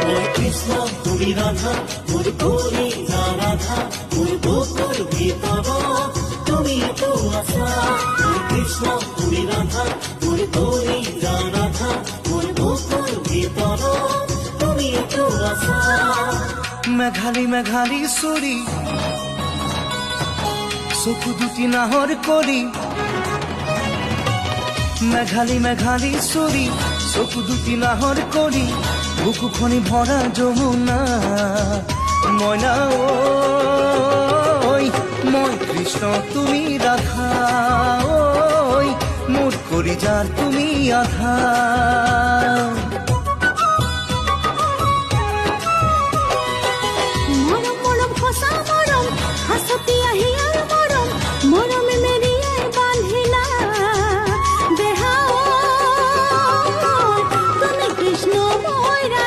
ওই কৃষ্ণ তুমি রাধা মোর করি না রাধা মোর বুকুর ভিতর তুমি তো আশা ওই কৃষ্ণ তুমি রাধা মোর করি না রাধা মোর বুকুর ভিতর তুমি তো আশা মেঘালী মেঘালী সুরি চকু দুটি নাহৰ কৰি মেঘালী মেঘালী সুৰি চকু দুটি নাহৰ কৰি বুকুখনি ভৰা যমুনা মইনা ঐ মই কৃষ্ণ তুমি ৰাধা ঐ মোৰ কৰি যাৰ তুমি আধা